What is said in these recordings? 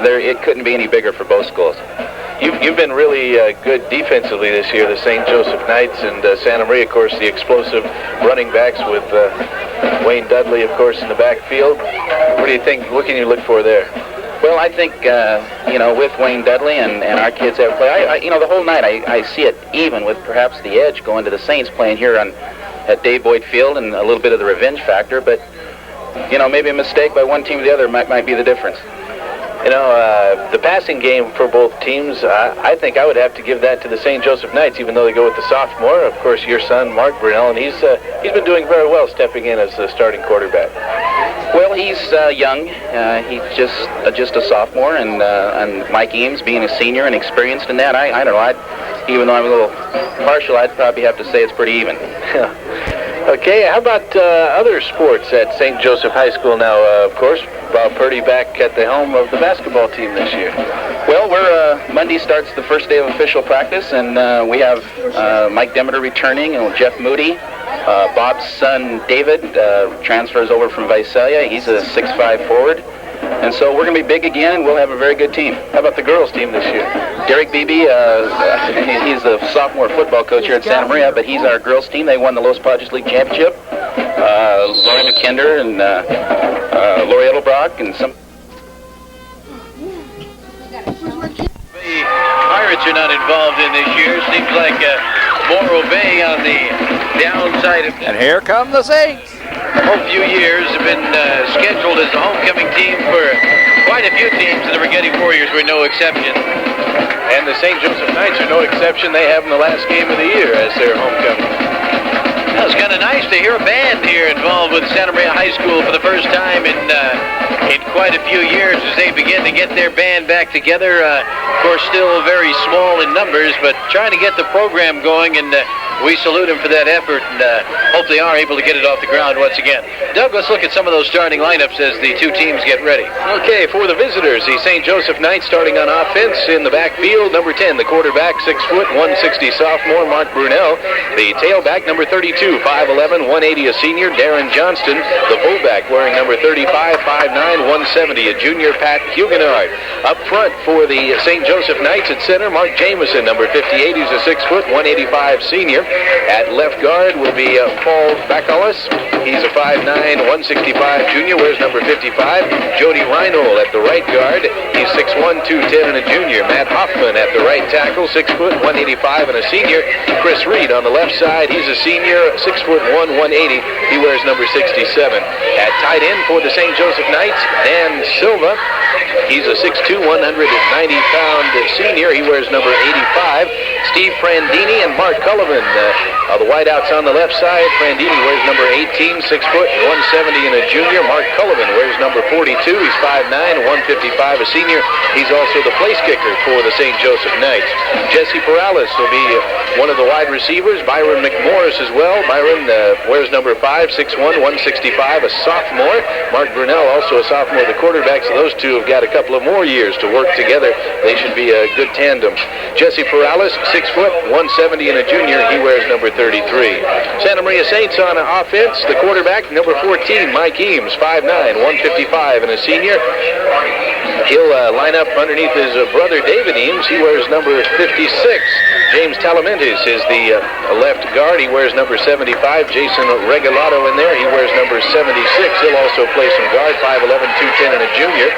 it couldn't be any bigger for both schools. You've been really good defensively this year, the St. Joseph Knights, and Santa Maria, of course, the explosive running backs with Wayne Dudley, of course, in the backfield. What do you think? What can you look for there? Well, I think, with Wayne Dudley and our kids that play, the whole night I see it even with perhaps the edge going to the Saints playing here at Dave Boyd Field and a little bit of the revenge factor, but, maybe a mistake by one team or the other might be the difference. The passing game for both teams, I think I would have to give that to the St. Joseph Knights, even though they go with the sophomore. Of course, your son, Mark Brunell, and he's been doing very well stepping in as the starting quarterback. Well, he's young. He's just a sophomore, and Mike Eames, being a senior and experienced in that, I don't know. Even though I'm a little partial, I'd probably have to say it's pretty even. Okay, how about other sports at St. Joseph High School now? Of course, Bob Purdy back at the helm of the basketball team this year. Well, Monday starts the first day of official practice, and we have Mike Demeter returning, and Jeff Moody. Bob's son, David, transfers over from Visalia. He's a 6'5" forward. And so we're going to be big again, and we'll have a very good team. How about the girls' team this year? Derek Beebe, he's the sophomore football coach here at Santa Maria, but he's our girls' team. They won the Los Padres League Championship. Lori McKinder and Lori Edelbrock and some... The Pirates are not involved in this year. Seems like Morro Bay on the downside of... And here come the Saints. The whole few years have been scheduled as a homecoming team for quite a few teams, and the Rigetti Warriors were no exception. And the St. Joseph Knights are no exception. They have them the last game of the year as their homecoming. Well, it's kind of nice to hear a band here involved with Santa Maria High School for the first time in quite a few years as they begin to get their band back together. Of course, still very small in numbers, but trying to get the program going, and we salute them for that effort, and hope they are able to get it off the ground once again. Doug, let's look at some of those starting lineups as the two teams get ready. Okay, for the visitors, the St. Joseph Knights starting on offense in the backfield. Number 10, the quarterback, 6 foot, 160 sophomore, Mark Brunell. The tailback, number 32, 5'11", 180, a senior, Darren Johnston. The fullback, wearing number 35, 5'9", 170, a junior, Pat Huguenard. Up front for the St. Joseph Knights at center, Mark Jameson, number 58, he's a 6 foot, 185 senior. At left guard will be Paul Bacalus. He's a 5'9", 165 junior, wears number 55. Jody Reinhold at the right guard. He's 6'1", 210, and a junior. Matt Hoffman at the right tackle, 6 foot, 185, and a senior. Chris Reed on the left side. He's a senior, 6'1", 180. He wears number 67. At tight end for the St. Joseph Knights, Dan Silva. He's a 6'2", 190-pound senior. He wears number 85. Steve Prandini and Mark Cullivan. The wideouts on the left side. Prandini wears number 18, 6 foot, 170, and a junior. Mark Cullivan wears number 42. He's 5'9", 155, a senior. He's also the place kicker for the St. Joseph Knights. Jesse Perales will be one of the wide receivers. Byron McMorris as well. Byron wears number 5, 6'1", 165, a sophomore. Mark Brunell, also a sophomore. The quarterbacks of those two have got a couple of more years to work together. They should be a good tandem. Jesse Perales, 6 foot, 170, and a junior. He wears number 33. Santa Maria Saints on offense. The quarterback, number 14, Mike Eames, 5'9", 155, and a senior. He'll line up underneath his brother, David Eames. He wears number 56. James Talamentes is the left guard. He wears number 75. Jason Regalado in there. He wears number 76. He'll also play some guard, 5'11", 210, and a junior.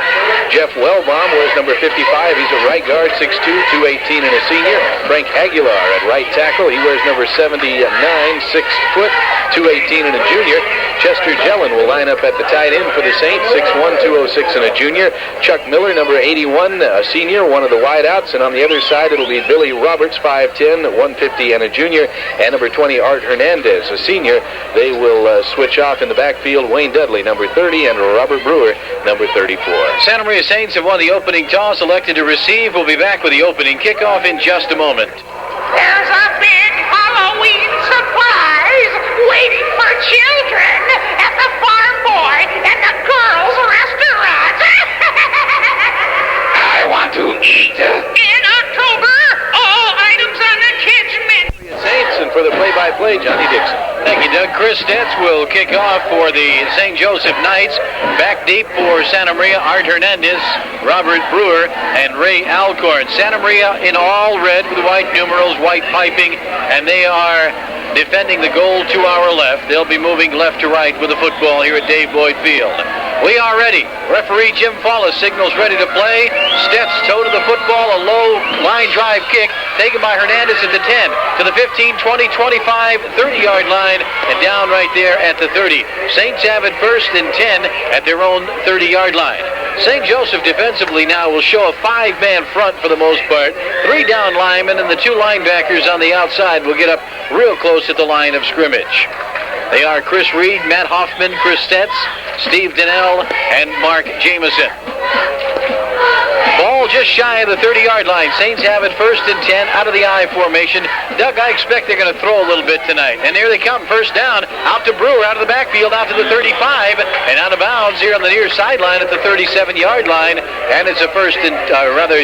Jeff Wellbaum wears number 55. He's a right guard, 6'2", 218, and a senior. Frank Aguilar at right tackle. He wears number 79, 6 foot, 218, and a junior. Chester Jellin will line up at the tight end for the Saints, 6'1", 206, and a junior. Chuck Miller, number 81, a senior, one of the wideouts. And on the other side, it'll be Billy Roberts, 5'10", 150, and a junior. And number 20, Art Hernandez, a senior. They will switch off in the backfield. Wayne Dudley, number 30, and Robert Brewer, number 34. Santa Maria Saints have won the opening toss, elected to receive. We'll be back with the opening kickoff in just a moment. There's a big Halloween surprise waiting for children at the Farm Boy and the Girls Restaurant. I want to eat. In October, all items on the kids' menu. Saints, and for the play-by-play, Johnny Dixon. Thank you, And Doug Christetz will kick off for the St. Joseph Knights. Back deep for Santa Maria, Art Hernandez, Robert Brewer, and Ray Alcorn. Santa Maria in all red with white numerals, white piping, and they are defending the goal to our left. They'll be moving left to right with the football here at Dave Boyd Field. We are ready. Referee Jim Follis signals ready to play. Steps toe to the football, a low line drive kick taken by Hernandez at the 10, to the 15, 20, 25, 30-yard line, and down right there at the 30. Saints have it first and 10 at their own 30-yard line. St. Joseph defensively now will show a 5-man front for the most part. 3 down linemen and the 2 linebackers on the outside will get up real close at the line of scrimmage. They are Chris Reed, Matt Hoffman, Chris Stetz, Steve Donnell, and Mark Jameson. Ball just shy of the 30-yard line. Saints have it first and 10 out of the I formation. Doug, I expect they're going to throw a little bit tonight. And there they come, first down, out to Brewer, out of the backfield, out to the 35, and out of bounds here on the near sideline at the 37-yard line. And it's a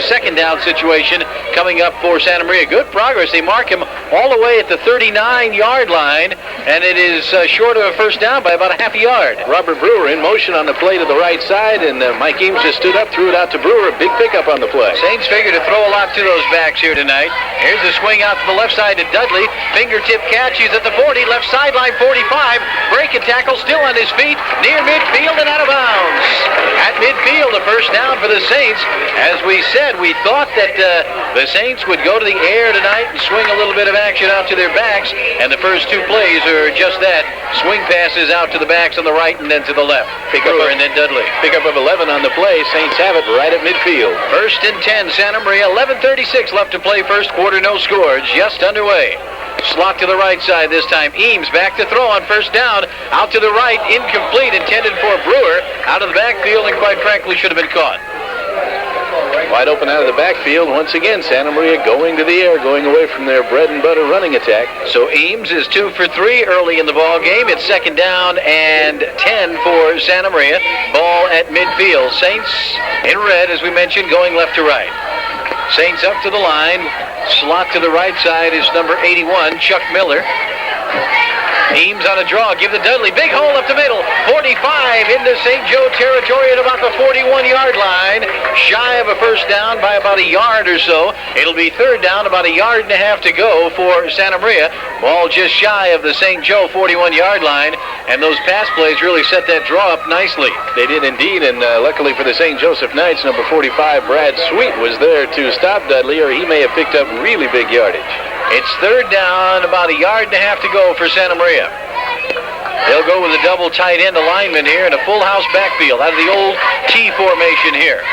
second down situation coming up for Santa Maria. Good progress. They mark him all the way at the 39-yard line, and it is short of a first down by about a half a yard. Robert Brewer in motion on the play to the right side, and Mike Eames just stood up, threw it out to Brewer. A big pickup on the play. Saints figure to throw a lot to those backs here tonight. Here's the swing out to the left side to Dudley. Fingertip catch. He's at the 40, left sideline 45. Break and tackle, still on his feet, near midfield and out of bounds. At midfield, a first down for the Saints. As we said, we thought that the Saints would go to the air tonight and swing a little bit of action out to their backs, and the first 2 plays are just that. Swing passes out to the backs on the right and then to the left. Brewer and then Dudley. Pickup of 11 on the play. Saints have it right at midfield. First and 10, Santa Maria. 11:36 left to play first quarter. No score. Just underway. Slot to the right side this time. Eames back to throw on first down. Out to the right. Incomplete. Intended for Brewer. Out of the backfield and quite frankly should have been caught. Wide open out of the backfield. Once again, Santa Maria going to the air, going away from their bread and butter running attack. So Eames is 2 for 3 early in the ball game. It's second down and 10 for Santa Maria. Ball at midfield. Saints in red, as we mentioned, going left to right. Saints up to the line. Slot to the right side is number 81, Chuck Miller. Eames on a draw, give to Dudley, big hole up the middle, 45 into St. Joe territory at about the 41-yard line, shy of a first down by about a yard or so. It'll be third down, about a yard and a half to go for Santa Maria. Ball just shy of the St. Joe 41-yard line, and those pass plays really set that draw up nicely. They did indeed, and luckily for the St. Joseph Knights, number 45, Brad Sweet, was there to stop Dudley, or he may have picked up really big yardage. It's third down, about a yard and a half to go for Santa Maria. They'll go with a double tight end alignment here in a full house backfield out of the old T formation here.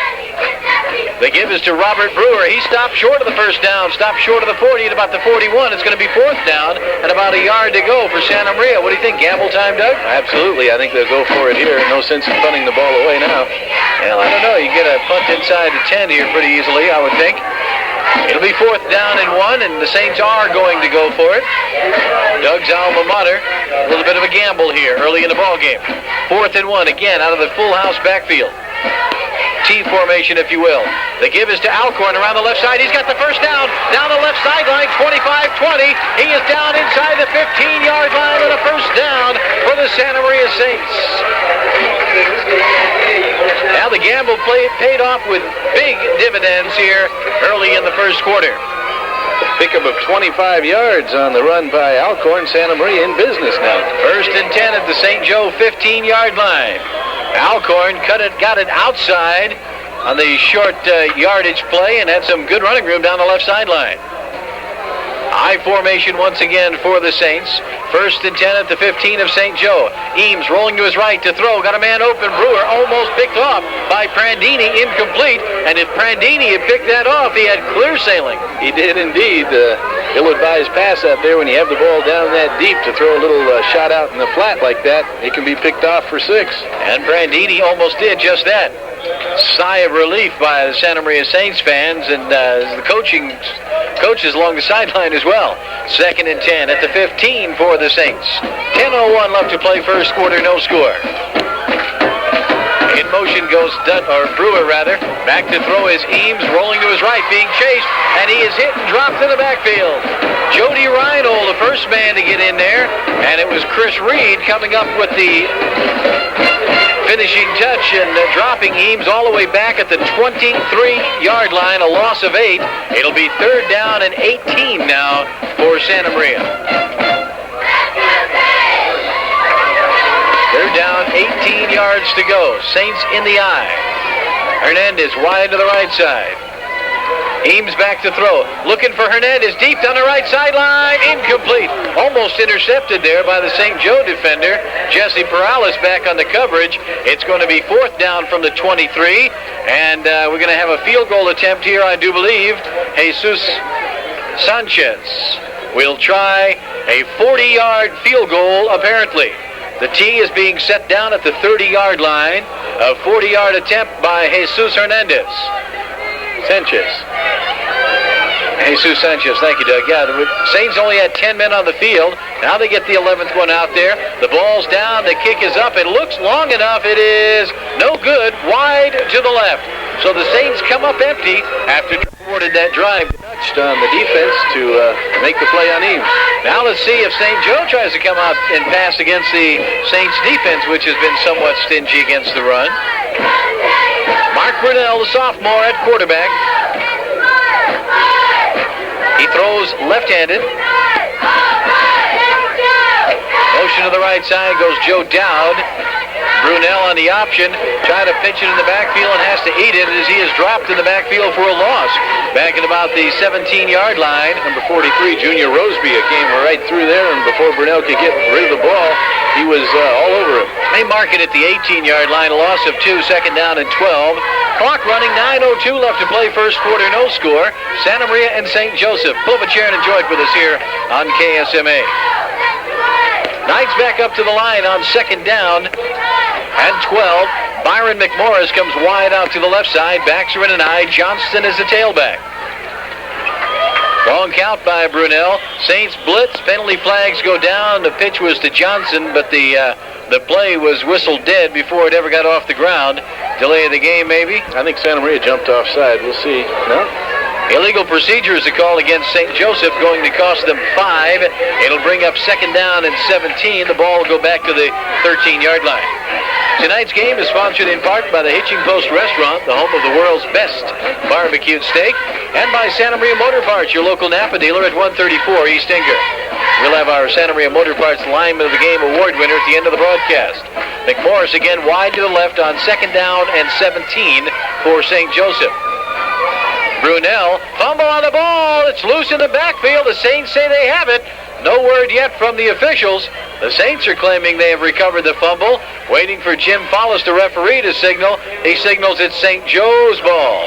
The give is to Robert Brewer. He stopped short of the first down, stopped short of the 40 at about the 41. It's going to be fourth down and about a yard to go for Santa Maria. What do you think, gamble time, Doug? Absolutely. I think they'll go for it here. No sense in punting the ball away now. Well, I don't know. You get a punt inside the 10 here pretty easily, I would think. It'll be fourth down and 1, and the Saints are going to go for it. Doug's alma mater, a little bit of a gamble here early in the ball game. Fourth and 1, again, out of the full house backfield. T formation, if you will. The give is to Alcorn around the left side. He's got the first down the left sideline, 25-20. He is down inside the 15-yard line with a first down for the Santa Maria Saints. Now the gamble paid off with big dividends here early in the first quarter. Pickup of 25 yards on the run by Alcorn. Santa Maria in business now. First and 10 at the St. Joe 15-yard line. Alcorn got it outside on the short yardage play and had some good running room down the left sideline. I formation once again for the Saints. First and 10 at the 15 of St. Joe. Eames rolling to his right to throw. Got a man open. Brewer almost picked off by Prandini. Incomplete. And if Prandini had picked that off, he had clear sailing. He did indeed. Ill-advised pass out there when you have the ball down that deep to throw a little shot out in the flat like that. It can be picked off for 6. And Prandini almost did just that. Sigh of relief by the Santa Maria Saints fans and the coaches along the sideline as well. Second and 10 at the 15 for the Saints. 10:01 left to play first quarter, no score. In motion goes Brewer rather. Back to throw is Eames, rolling to his right, being chased, and he is hit and dropped in the backfield. Jody Reinhold, the first man to get in there, and it was Chris Reed coming up with the finishing touch and dropping Eames all the way back at the 23-yard line, a loss of 8. It'll be 3rd down and 18 now for Santa Maria. 3rd down, 18 yards to go. Saints in the eye. Hernandez wide to the right side. Eames back to throw. Looking for Hernandez deep down the right sideline. Incomplete. Almost intercepted there by the St. Joe defender. Jesse Perales back on the coverage. It's going to be 4th down from the 23. And we're going to have a field goal attempt here, I do believe. Jesus Sanchez will try a 40-yard field goal, apparently. The tee is being set down at the 30-yard line. A 40-yard attempt by Jesus Hernandez. Jesus Sanchez, thank you, Doug. Yeah, the Saints only had 10 men on the field. Now they get the 11th one out there. The ball's down. The kick is up. It looks long enough. It is no good. Wide to the left. So the Saints come up empty after awarded that drive. Touched on the defense to make the play on Eames. Now let's see if St. Joe tries to come out and pass against the Saints defense, which has been somewhat stingy against the run. Mark Brunell, the sophomore, at quarterback. He throws left-handed. Motion to the right side goes Joe Dowd. Brunell on the option, trying to pitch it in the backfield and has to eat it as he is dropped in the backfield for a loss. Back at about the 17-yard line. Number 43, Junior Roseby, came right through there, and before Brunell could get rid of the ball, he was all over him. They mark it at the 18-yard line, a loss of 2, 2nd down and 12. Clock running, 9:02 left to play, first quarter, no score. Santa Maria and St. Joseph. Pull up a chair and enjoy it with us here on KSMA. Knights back up to the line on 2nd down and 12. Byron McMorris comes wide out to the left side. Backs are in an eye. Johnston is the tailback. Long count by Brunell. Saints blitz. Penalty flags go down. The pitch was to Johnson, but the play was whistled dead before it ever got off the ground. Delay of the game, maybe? I think Santa Maria jumped offside. We'll see. No? Illegal procedure is a call against St. Joseph, going to cost them 5. It'll bring up 2nd down and 17. The ball will go back to the 13-yard line. Tonight's game is sponsored in part by the Hitching Post Restaurant, the home of the world's best barbecued steak, and by Santa Maria Motor Parts, your local Napa dealer at 134 East Inker. We'll have our Santa Maria Motor Parts Lineman of the Game award winner at the end of the broadcast. McMorris again wide to the left on 2nd down and 17 for St. Joseph. Brunell, fumble on the ball. It's loose in the backfield. The Saints say they have it. No word yet from the officials. The Saints are claiming they have recovered the fumble. Waiting for Jim Follis, the referee, to signal. He signals it's St. Joe's ball.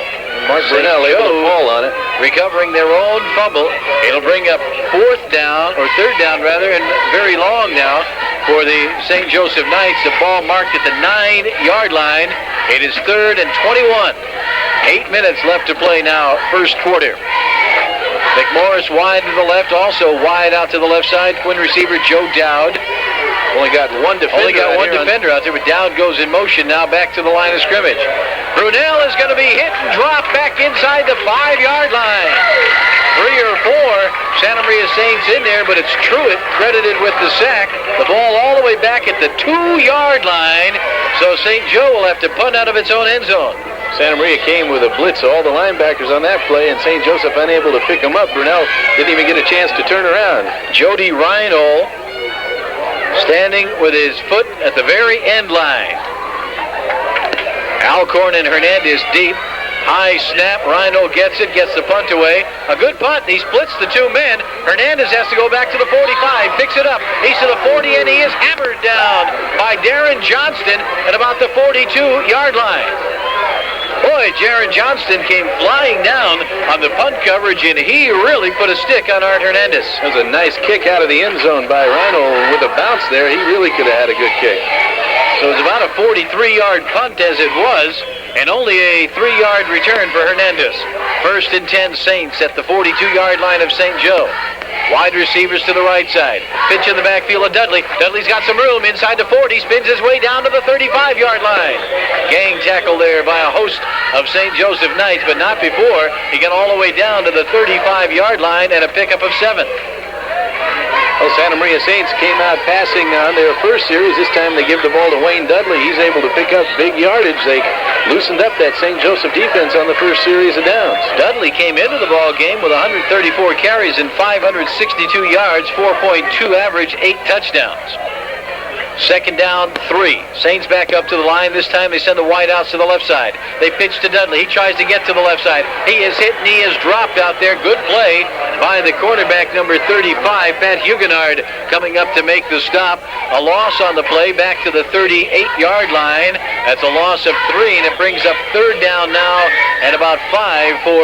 Mark Brunell able to fall on it. Recovering their own fumble. It'll bring up 3rd down rather, and very long now for the St. Joseph Knights. The ball marked at the 9-yard line. It is 3rd and 21. 8 minutes left to play now, first quarter. McMorris wide to the left, also wide out to the left side. Twin receiver Joe Dowd. Only got one defender out there, but Dowd goes in motion now back to the line of scrimmage. Brunell is going to be hit and dropped back inside the 5-yard line. 3 or 4 Santa Maria Saints in there, but it's Truitt credited with the sack. The ball all the way back at the 2-yard line, so St. Joe will have to punt out of its own end zone. Santa Maria came with a blitz, all the linebackers on that play, and St. Joseph unable to pick them up. Brunell didn't even get a chance to turn around. Jody Reinhold standing with his foot at the very end line. Alcorn and Hernandez deep. High snap. Reinhold gets it, gets the punt away. A good punt. He splits the 2 men. Hernandez has to go back to the 45. Picks it up. He's to the 40, and he is hammered down by Darren Johnston at about the 42-yard line. Boy, Jaron Johnston came flying down on the punt coverage, and he really put a stick on Art Hernandez. That was a nice kick out of the end zone by Reinhold. With a bounce there, he really could have had a good kick. So it's about a 43-yard punt as it was, and only a 3-yard return for Hernandez. 1st and 10 Saints at the 42-yard line of St. Joe. Wide receivers to the right side. Pitch in the backfield of Dudley. Dudley's got some room inside the 40. Spins his way down to the 35-yard line. Gang tackle there by a host of St. Joseph Knights, but not before he got all the way down to the 35-yard line and a pickup of 7. Well, Santa Maria Saints came out passing on their first series. This time they give the ball to Wayne Dudley. He's able to pick up big yardage. They loosened up that St. Joseph defense on the first series of downs. Dudley came into the ball game with 134 carries and 562 yards, 4.2 average, 8 touchdowns. 2nd down, 3. Saints back up to the line. This time they send the wideouts to the left side. They pitch to Dudley. He tries to get to the left side. He is hit and he is dropped out there. Good play by the quarterback, number 35, Pat Huguenard, coming up to make the stop. A loss on the play back to the 38-yard line. That's a loss of 3, and it brings up 3rd down now and about 5 for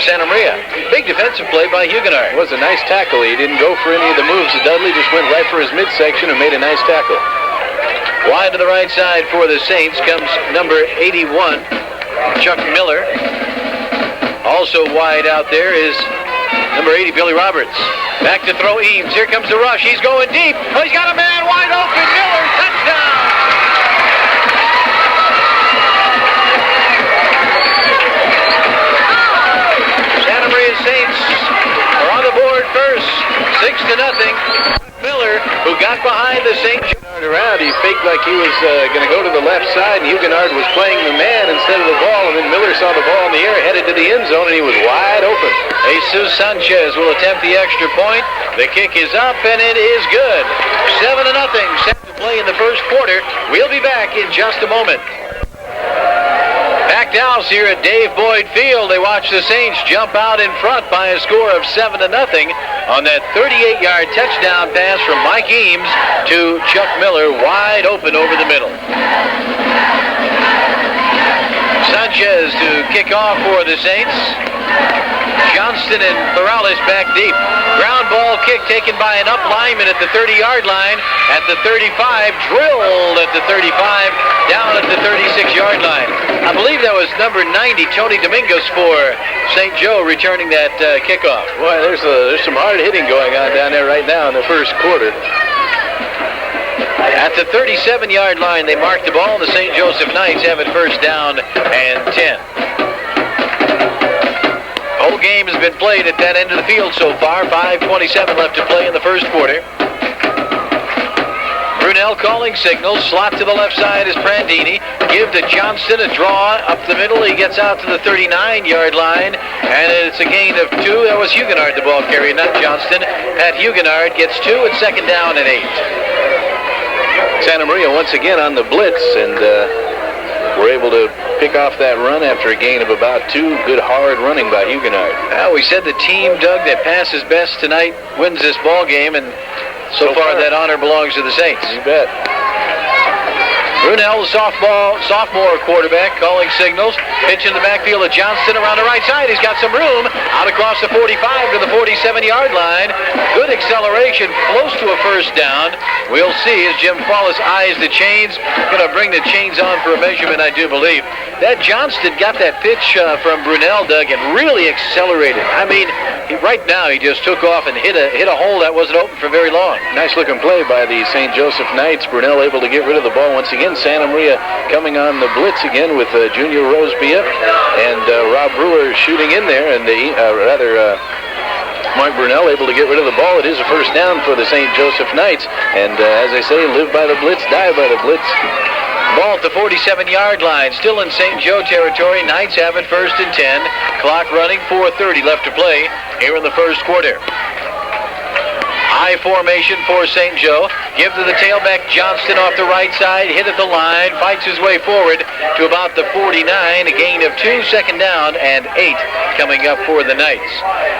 Santa Maria. Big defensive play by Huguenard. It was a nice tackle. He didn't go for any of the moves. Dudley just went right for his midsection and made a nice tackle. Wide to the right side for the Saints comes number 81, Chuck Miller. Also wide out there is number 80, Billy Roberts. Back to throw Eames. Here comes the rush. He's going deep. Oh, he's got a man wide open. Miller, touchdown! Santa Maria Saints are on the board first, 6-0. Miller, who got behind the St. Around, he faked like he was going to go to the left side, and Huguenard was playing the man instead of the ball, and then Miller saw the ball in the air, headed to the end zone, and he was wide open. Jesus Sanchez will attempt the extra point. The kick is up, and it is good. 7-0. Set to play in the first quarter. We'll be back in just a moment. Packed house here at Dave Boyd Field. They watch the Saints jump out in front by a score of 7-0 on that 38-yard touchdown pass from Mike Eames to Chuck Miller, wide open over the middle. Sanchez to kick off for the Saints. Johnston and Morales back deep. Ground ball kick taken by an up lineman at the 30-yard line. At the 35, drilled at the 35, down at the 36-yard line. I believe that was number 90, Tony Domingos, for St. Joe, returning that kickoff. Boy, there's some hard hitting going on down there right now in the first quarter. At the 37-yard line, they mark the ball. The St. Joseph Knights have it 1st down and 10. Whole game has been played at that end of the field so far. 5:27 left to play in the first quarter. Brunel calling signals. Slot to the left side is Prandini. Give to Johnston a draw up the middle. He gets out to the 39-yard line, and it's a gain of 2. That was Huguenard, the ball carrier, not Johnston. Pat Huguenard gets 2 at 2nd down and 8. Santa Maria once again on the blitz, and we're able to pick off that run after a gain of about 2. Good hard running by Huguenard. Well, we said the team, Doug, that passes best tonight wins this ball game, and so far that honor belongs to the Saints. You bet. Brunel, the sophomore quarterback, calling signals. Pitch in the backfield of Johnston around the right side. He's got some room. Out across the 45 to the 47-yard line. Good acceleration, close to a 1st down. We'll see as Jim Follis eyes the chains. Going to bring the chains on for a measurement, I do believe. That Johnston got that pitch from Brunel, Doug, and really accelerated. I mean, right now he just took off and hit a hole that wasn't open for very long. Nice looking play by the St. Joseph Knights. Brunel able to get rid of the ball once again. Santa Maria coming on the blitz again with Junior Rosebia and Rob Brewer shooting in there, and Mark Brunel able to get rid of the ball. It is a 1st down for the St. Joseph Knights, and as they say, live by the blitz, die by the blitz. Ball at the 47-yard line, still in St. Joe territory. Knights have it 1st and 10. Clock running, 4:30 left to play here in the first quarter. High formation for St. Joe. Give to the tailback Johnston off the right side. Hit at the line. Fights his way forward to about the 49. A gain of 2, 2nd down, and 8 coming up for the Knights.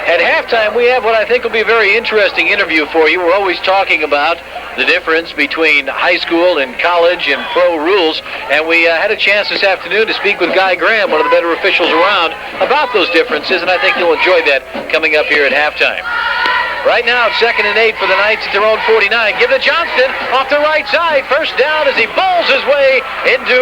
At halftime, we have what I think will be a very interesting interview for you. We're always talking about the difference between high school and college and pro rules. And we had a chance this afternoon to speak with Guy Graham, one of the better officials around, about those differences. And I think you'll enjoy that coming up here at halftime. Right now, it's 2nd and 8 for the Knights at their own 49. Give to Johnston off the right side. First down as he bowls his way into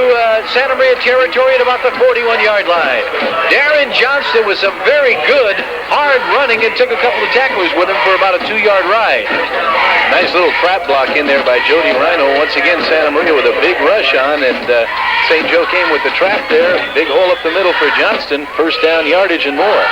Santa Maria territory at about the 41-yard line. Darren Johnston with some very good hard running and took a couple of tacklers with him for about a 2-yard ride. Nice little trap block in there by Jody Rhino. Once again, Santa Maria with a big rush on, and St. Joe came with the trap there. Big hole up the middle for Johnston. First down yardage and more.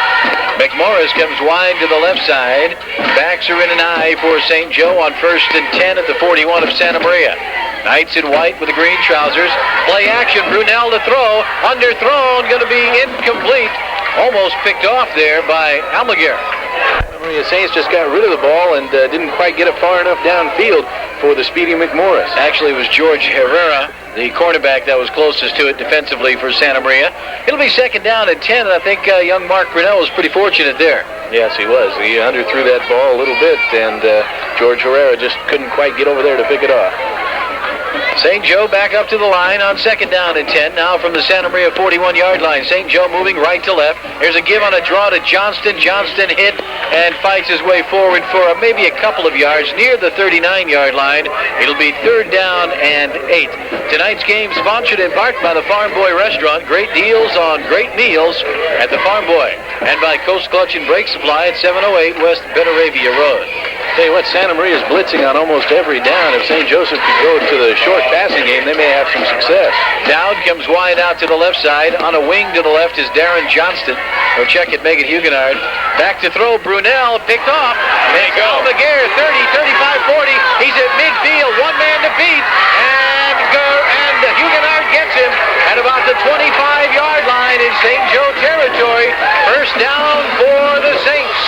McMorris comes wide to the left side. Backs are in an eye for St. Joe on 1st and 10 at the 41 of Santa Maria. Knights in white with the green trousers. Play action. Brunel to throw. Underthrown. Going to be incomplete. Almost picked off there by Almaguer. Santa Maria Saints just got rid of the ball and didn't quite get it far enough downfield for the speedy McMorris. Actually, it was George Herrera, the cornerback, that was closest to it defensively for Santa Maria. It'll be 2nd down and 10, and I think young Mark Brunel was pretty fortunate there. Yes, he was. He underthrew that ball a little bit, and George Herrera just couldn't quite get over there to pick it off. St. Joe back up to the line on 2nd down and 10. Now from the Santa Maria 41-yard line. St. Joe moving right to left. There's a give on a draw to Johnston. Johnston hit and fights his way forward for maybe a couple of yards near the 39-yard line. It'll be 3rd down and 8. Tonight's game sponsored in part by the Farm Boy Restaurant. Great deals on great meals at the Farm Boy. And by Coast Clutch and Brake Supply at 708 West Benaravia Road. Tell you what, Santa Maria's blitzing on almost every down. If St. Joseph could go to the short passing game, they may have some success. Dowd comes wide out to the left side. On a wing to the left is Darren Johnston. Or check it, Megan Huguenard. Back to throw. Brunel picked off. There you go. Almaguer, 30, 35, 40. He's at midfield. One man to beat. And Huguenard gets him at about the 25-yard line in St. Joe territory. First down for the Saints.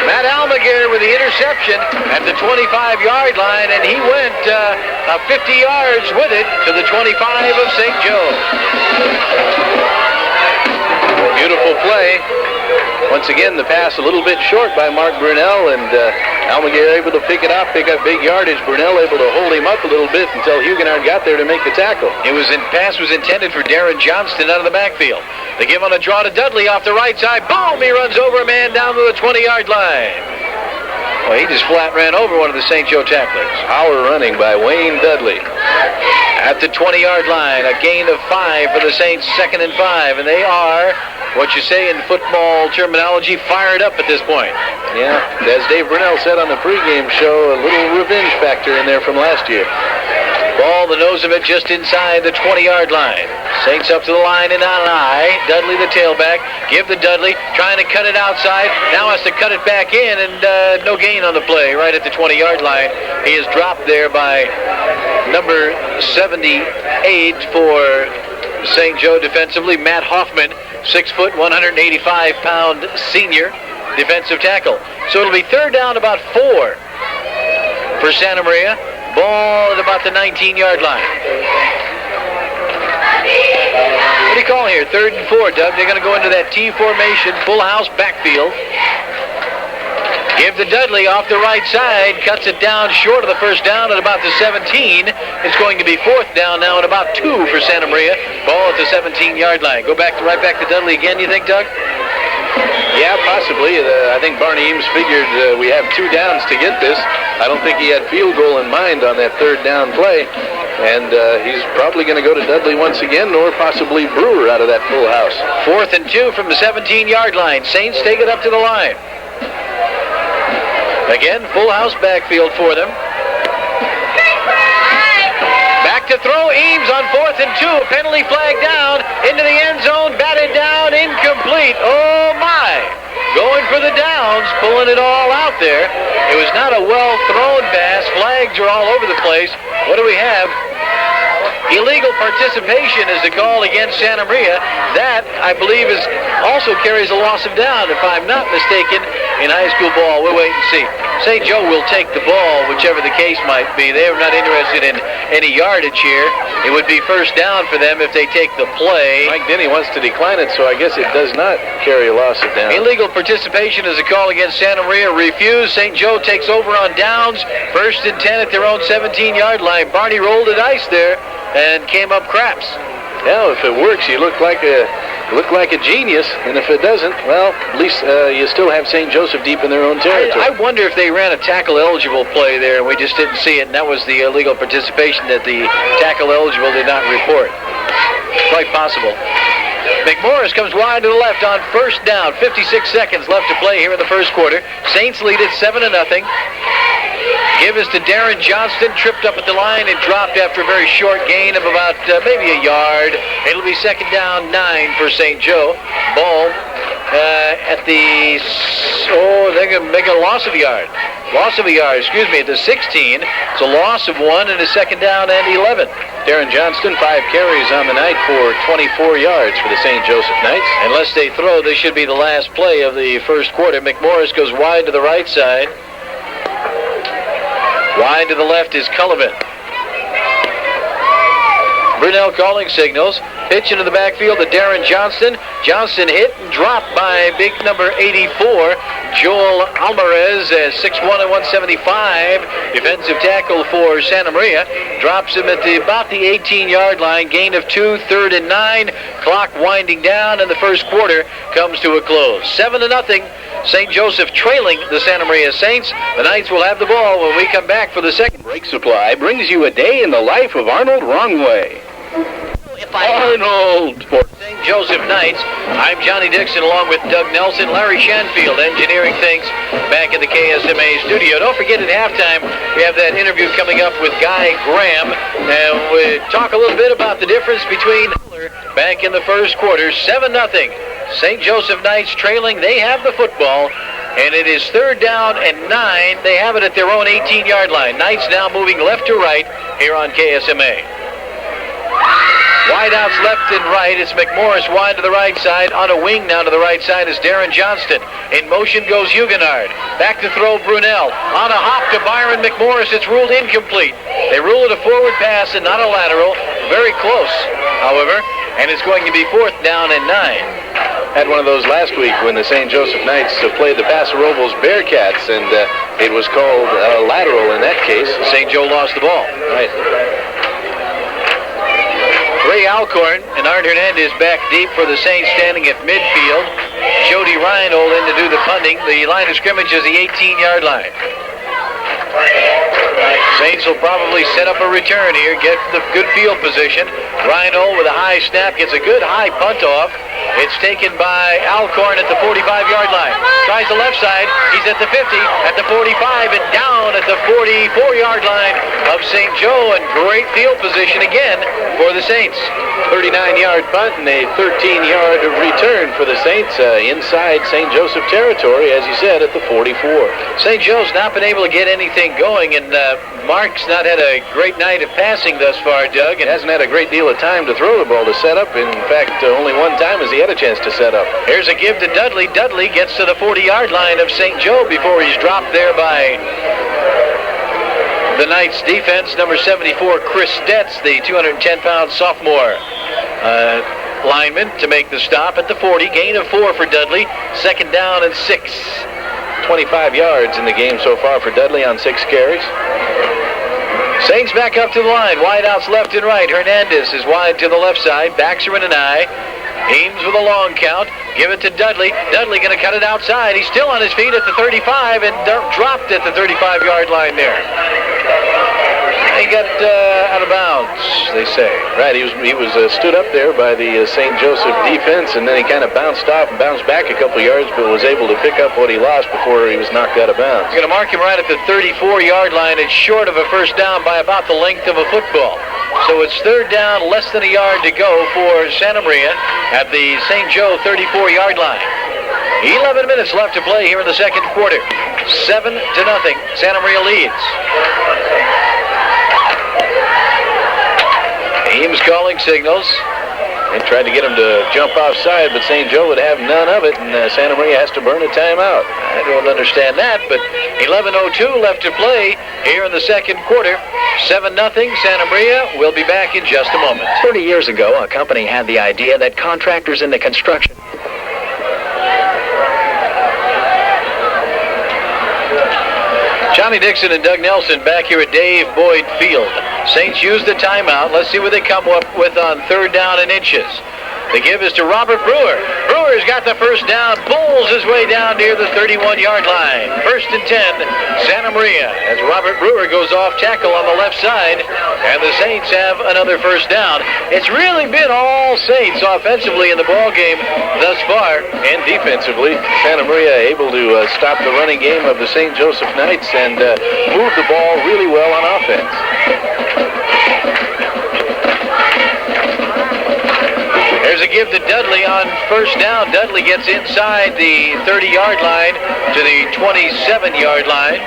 Matt Almaguer with the interception at the 25-yard line, and he went 50 yards with it to the 25 of St. Joe. Beautiful play. Once again, the pass a little bit short by Mark Brunel, and Almaguer able to pick it up, pick up big yardage. Brunel able to hold him up a little bit until Huguenard got there to make the tackle. Pass was intended for Darren Johnston out of the backfield. They give on a draw to Dudley off the right side. Boom! He runs over a man down to the 20-yard line. Well, he just flat ran over one of the St. Joe tacklers. Power running by Wayne Dudley. At the 20-yard line, a gain of 5 for the Saints, 2nd and 5, and they are, what you say in football terminology, fired up at this point. Yeah, as Dave Brunel said on the pregame show, a little revenge factor in there from last year. Ball, the nose of it just inside the 20-yard line. Saints up to the line and on an eye. Dudley, the tailback. Give to Dudley, trying to cut it outside. Now has to cut it back in, and no gain on the play right at the 20-yard line. He is dropped there by number 78 for St. Joe defensively, Matt Hoffman, 6 foot, 185-pound senior defensive tackle. So it'll be 3rd down, about 4 for Santa Maria. Ball at about the 19-yard line. What do you call here? 3rd and 4, Doug. They're going to go into that T formation, full house backfield. Give to Dudley off the right side. Cuts it down short of the first down at about the 17. It's going to be 4th down now at about 2 for Santa Maria. Ball at the 17-yard line. Go back right back to Dudley again, you think, Doug? Yeah, possibly. I think Barney Eames figured we have 2 downs to get this. I don't think he had field goal in mind on that 3rd down play. And he's probably going to go to Dudley once again, or possibly Brewer out of that full house. 4th and 2 from the 17-yard line. Saints take it up to the line. Again, full house backfield for them. Back to throw. Eames on 4th and 2. Penalty flag down. Into the end zone. Batted down. Incomplete. Oh, my. Going for the downs. Pulling it all out there. It was not a well-thrown pass. Flags are all over the place. What do we have? Illegal participation is the call against Santa Maria. That, I believe, also carries a loss of down, if I'm not mistaken, in high school ball. We'll wait and see. St. Joe will take the ball, whichever the case might be. They're not interested in any yardage here. It would be 1st down for them if they take the play. Mike Denny wants to decline it, so I guess it does not carry a loss of down. Illegal participation is a call against Santa Maria. Refused. St. Joe takes over on downs. 1st and 10 at their own 17-yard line. Barney rolled the dice there and came up craps. Now, if it works, you look like look like a genius, and if it doesn't, well, at least you still have St. Joseph deep in their own territory. I wonder if they ran a tackle-eligible play there, and we just didn't see it, and that was the illegal participation that the tackle-eligible did not report. Quite possible. McMorris comes wide to the left on first down. 56 seconds left to play here in the first quarter. Saints lead it 7-0. Give us to Darren Johnston, tripped up at the line and dropped after a very short gain of about maybe a yard. It'll be second down 9 for St. Joe. Ball at the, they're going to make a loss of a yard. Loss of a yard, at the 16. It's a loss of 1 and a second down and 11. Darren Johnston, 5 carries on the night for 24 yards for the St. Joseph Knights. Unless they throw, this should be the last play of the first quarter. McMorris goes wide to the right side. Wide to the left is Cullivan. Brunel calling signals. Pitch into the backfield to Darren Johnston. Johnston hit and dropped by big number 84, Joel Alvarez, 6'1" and 175. Defensive tackle for Santa Maria. Drops him at about the 18-yard line. Gain of 2, 3rd and 9. Clock winding down, and the first quarter comes to a close. 7-0. St. Joseph trailing the Santa Maria Saints. The Knights will have the ball when we come back for the second. Brake Supply brings you a day in the life of Arnold Wrongway. Arnold! For St. Joseph Knights, I'm Johnny Dixon along with Doug Nelson, Larry Shanfield, engineering things back at the KSMA studio. Don't forget at halftime, we have that interview coming up with Guy Graham, and we talk a little bit about the difference between back in the first quarter. 7-0. St. Joseph Knights trailing. They have the football, and it is 3rd down and 9. They have it at their own 18-yard line. Knights now moving left to right here on KSMA. Wide outs left and right. It's McMorris wide to the right side. On a wing now to the right side is Darren Johnston. In motion goes Huguenard. Back to throw Brunel. On a hop to Byron McMorris. It's ruled incomplete. They rule it a forward pass and not a lateral. Very close, however. And it's going to be 4th down and 9. Had one of those last week when the St. Joseph Knights played the Paso Robles Bearcats, and it was called lateral in that case. St. Joe lost the ball. Right. Ray Alcorn and Art Hernandez back deep for the Saints, standing at midfield. Jody Reinhold in to do the punting. The line of scrimmage is the 18-yard line. Saints will probably set up a return here, get the good field position. Reinhold with a high snap gets a good high punt off. It's taken by Alcorn at the 45-yard line. Tries the left side. He's at the 50, at the 45, and down at the 44-yard line of St. Joe. And great field position again for the Saints. 39-yard punt and a 13-yard return for the Saints inside St. Joseph territory, as you said, at the 44. St. Joe's not been able to get anything going, and Mark's not had a great night of passing thus far, Doug. And hasn't had a great deal of time to throw the ball to set up. In fact, only one time has he had a chance to set up. Here's a give to Dudley. Dudley gets to the 40-yard line of St. Joe before he's dropped there by the Knights defense. Number 74, Chris Stetz, the 210-pound sophomore lineman, to make the stop at the 40. Gain of 4 for Dudley. 2nd down and 6. 25 yards in the game so far for Dudley on 6 carries. Saints back up to the line. Wide outs left and right. Hernandez is wide to the left side. Backs are in an eye. Ames with a long count. Give it to Dudley. Dudley going to cut it outside. He's still on his feet at the 35 and dropped at the 35-yard line there. He got out of bounds, they say. Right, he was stood up there by the St. Joseph defense, and then he kind of bounced off and bounced back a couple yards, but was able to pick up what he lost before he was knocked out of bounds. Going to mark him right at the 34-yard line. It's short of a first down by about the length of a football. So it's 3rd down, less than a yard to go for Santa Maria at the St. Joe 34-yard line. 11 minutes left to play here in the second quarter. 7-0. Santa Maria leads. Ames calling signals. They tried to get him to jump offside, but St. Joe would have none of it, and Santa Maria has to burn a timeout. I don't understand that, but 11:02 left to play here in the second quarter. 7-0 Santa Maria. We'll be back in just a moment. 30 years ago, a company had the idea that contractors in the construction... Johnny Dixon and Doug Nelson back here at Dave Boyd Field. Saints use the timeout. Let's see what they come up with on 3rd down and inches. The give is to Robert Brewer. Brewer's got the first down, pulls his way down near the 31-yard line. 1st and 10, Santa Maria, as Robert Brewer goes off tackle on the left side, and the Saints have another first down. It's really been all Saints offensively in the ball game thus far. And defensively, Santa Maria able to stop the running game of the St. Joseph Knights and move the ball really well on offense. There's a give to Dudley on first down. Dudley gets inside the 30-yard line to the 27-yard line.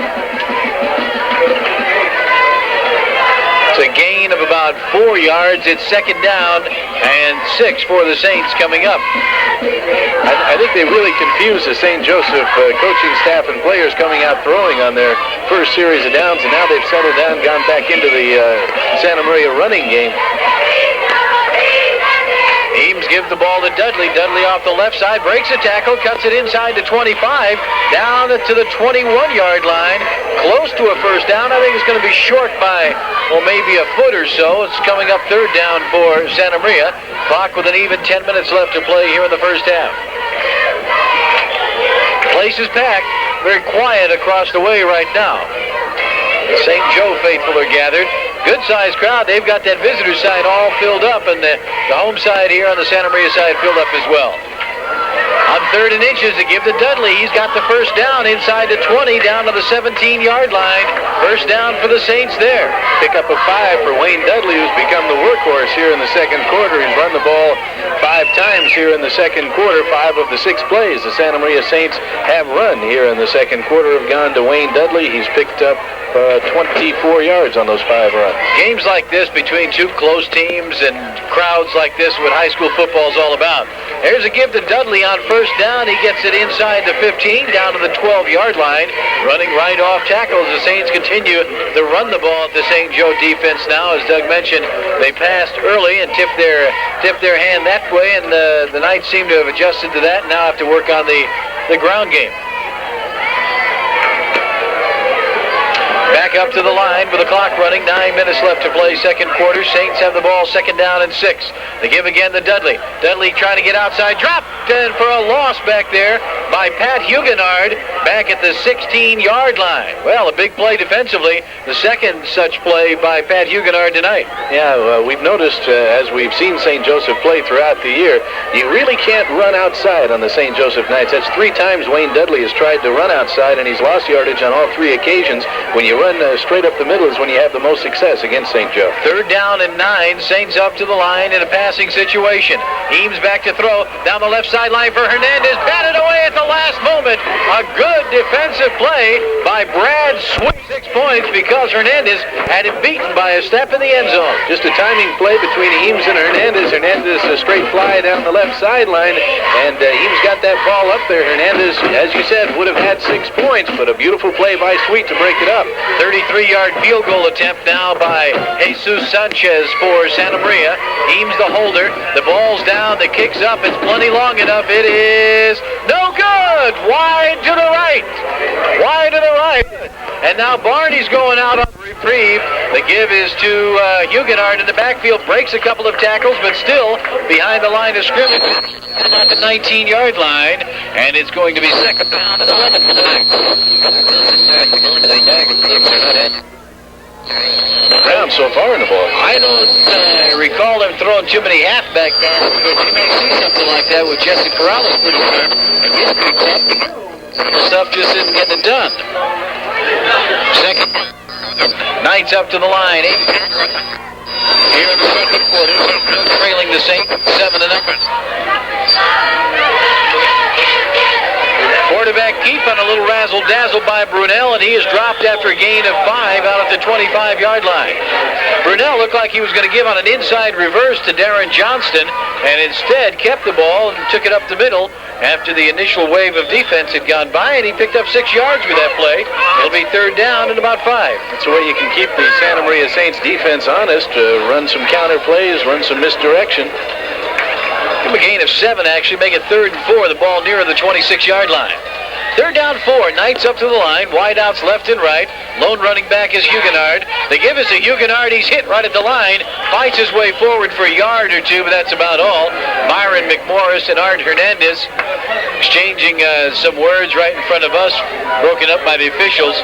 It's a gain of about 4 yards. It's 2nd down and 6 for the Saints coming up. I think they really confused the St. Joseph coaching staff and players coming out throwing on their first series of downs, and now they've settled down, gone back into the Santa Maria running game. Eames gives the ball to Dudley. Dudley off the left side, breaks a tackle, cuts it inside to 25, down to the 21-yard line, close to a first down. I think it's going to be short by, well, maybe a foot or so. It's coming up 3rd down for Santa Maria. Clock with an even 10 minutes left to play here in the first half. Place is packed, very quiet across the way right now. The St. Joe faithful are gathered. Good-sized crowd. They've got that visitor side all filled up, and the home side here on the Santa Maria side filled up as well. On 3rd and inches to give to Dudley. He's got the first down inside the 20, down to the 17-yard line. First down for the Saints there. Pick up a 5 for Wayne Dudley, who's become the workhorse here in the second quarter. He's run the ball 5 times here in the second quarter. 5 of the 6 plays the Santa Maria Saints have run here in the second quarter have gone to Wayne Dudley. He's picked up 24 yards on those 5 runs. Games like this between two close teams and crowds like this, what high school football is all about. There's a give to Dudley on first down. He gets it inside the 15, down to the 12-yard line. Running right off tackles. The Saints continue to run the ball at the St. Joe defense now. As Doug mentioned, they passed early and tipped their hand that way, and the Knights seem to have adjusted to that and now have to work on the ground game. Back up to the line with the clock running. 9 minutes left to play second quarter. Saints have the ball 2nd down and 6. They give again to Dudley. Dudley trying to get outside. Dropped and for a loss back there by Pat Huguenard back at the 16-yard line. Well, a big play defensively. The second such play by Pat Huguenard tonight. Yeah, we've noticed as we've seen St. Joseph play throughout the year, you really can't run outside on the St. Joseph Knights. That's 3 times Wayne Dudley has tried to run outside, and he's lost yardage on all 3 occasions. When you run straight up the middle is when you have the most success against St. Joe. 3rd down and 9. Saints up to the line in a passing situation. Eames back to throw. Down the left sideline for Hernandez. Batted away at the last moment. A good defensive play by Brad Sweet. 6 points because Hernandez had him beaten by a step in the end zone. Just a timing play between Eames and Hernandez. Hernandez a straight fly down the left sideline, and Eames got that ball up there. Hernandez, as you said, would have had 6 points, but a beautiful play by Sweet to break it up. 33-yard field goal attempt now by Jesus Sanchez for Santa Maria. Eames the holder. The ball's down. The kick's up. It's plenty long enough. It is no good. Wide to the right. Wide to the right. And now Barney's going out on reprieve. The give is to Huguenard in the backfield. Breaks a couple of tackles, but still behind the line of scrimmage at the 19-yard line. And it's going to be 2nd down and 11 for the Knights. Brown so far in the ball. I don't recall them throwing too many halfback passes, but you may see something like that with Jesse Corrales pretty good. And he's pretty tough. Stuff just isn't getting it done. Second. Knights up to the line. Here in the second quarter, trailing the Saints 7-0. Quarterback keep on a little razzle-dazzle by Brunel, and he is dropped after a gain of 5 out at the 25-yard line. Brunel looked like he was going to give on an inside reverse to Darren Johnston, and instead kept the ball and took it up the middle after the initial wave of defense had gone by, and he picked up 6 yards with that play. It'll be 3rd down and about 5. That's the way you can keep the Santa Maria Saints defense honest, run some counter plays, run some misdirection. Give him a gain of 7, actually, make it 3rd and 4, the ball nearer the 26-yard line. 3rd down 4, Knights up to the line, wideouts left and right. Lone running back is Huguenard. They give us a Huguenard. He's hit right at the line. Fights his way forward for a yard or two, but that's about all. Byron McMorris and Art Hernandez exchanging some words right in front of us, broken up by the officials.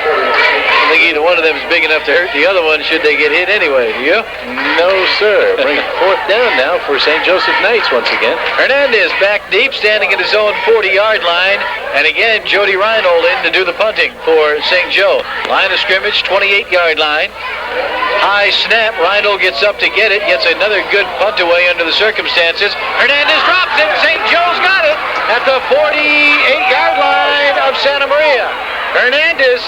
I don't think either one of them is big enough to hurt the other one should they get hit anyway, do you? No, sir. Bring fourth down now for St. Joseph Knights once again. Hernandez back deep, standing at his own 40-yard line. And again, Jody Reinhold in to do the punting for St. Joe. Line of scrimmage, 28-yard line. High snap. Reinhold gets up to get it. Gets another good punt away under the circumstances. Hernandez drops it. St. Joe's got it at the 48-yard line of Santa Maria. Hernandez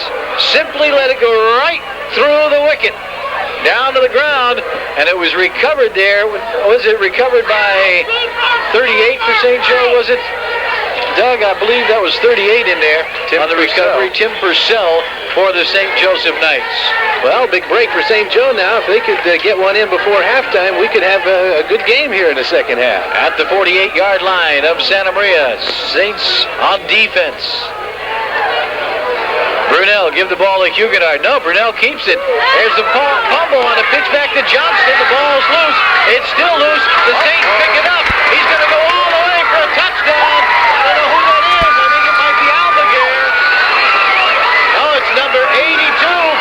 simply let it go right through the wicket, down to the ground, and it was recovered there. Was it recovered by 38 for St. Joe, was it? Doug, I believe that was 38 in there on the recovery. Tim Purcell for the St. Joseph Knights. Well, big break for St. Joe now. If they could get one in before halftime, we could have a good game here in the second half. At the 48-yard line of Santa Maria, Saints on defense. Brunel, give the ball to Huguenard. No, Brunel keeps it. There's the fumble on a pitch back to Johnston. The ball's loose. It's still loose. The Saints pick it up. He's going to go all the way for a touchdown. I don't know who that is. I think it might be Almaguer. No, it's number 82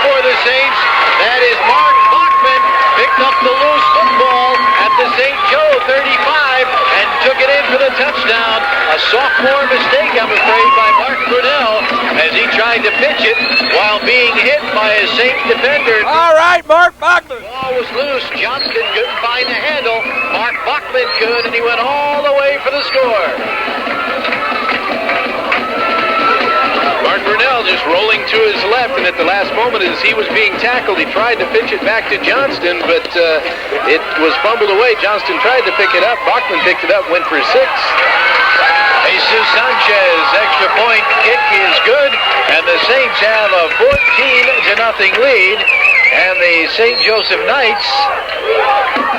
for the Saints. That is Mark Bachman. Picked up the loose football at the St. Joe 35 and took it in for the touchdown. A sophomore mistake, I'm afraid, by Mark Brunel as he tried to pitch it while being hit by a Saint defender. All right, Mark Bachman. The ball was loose. Johnston couldn't find the handle. Mark Bachman could, and he went all the way for the score. Mark Brunel just rolling to his left, and at the last moment as he was being tackled, he tried to pitch it back to Johnston, but it was fumbled away. Johnston tried to pick it up. Bachman picked it up, went for 6. Jesus Sanchez, extra point kick is good, and the Saints have a 14-0 lead, and the St. Joseph Knights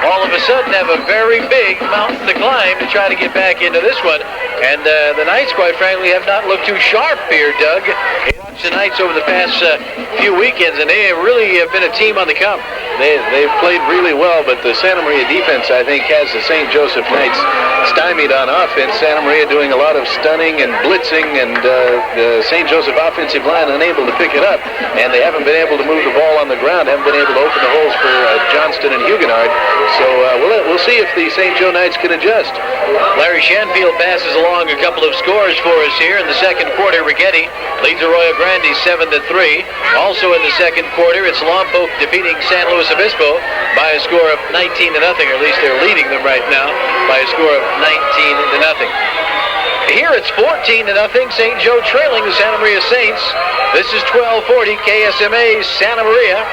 all of a sudden have a very big mountain to climb to try to get back into this one. And the Knights, quite frankly, have not looked too sharp here, Doug. The Knights over the past few weekends, and they really have been a team on the come. They've played really well, but the Santa Maria defense, I think, has the St. Joseph Knights stymied on offense. Santa Maria doing a lot of stunning and blitzing, and the St. Joseph offensive line unable to pick it up, and they haven't been able to move the ball on the ground, haven't been able to open the holes for Johnston and Huguenard. So we'll see if the St. Joe Knights can adjust. Larry Shanfield passes along a couple of scores for us here in the second quarter. Rigetti leads Arroyo Grande 7-3. Also in the second quarter, it's Lompoc defeating San Luis Obispo by a score of 19-0, or at least they're leading them right now by a score of 19-0. Here it's 14-0, St. Joe trailing the Santa Maria Saints. This is 1240 KSMA Santa Maria.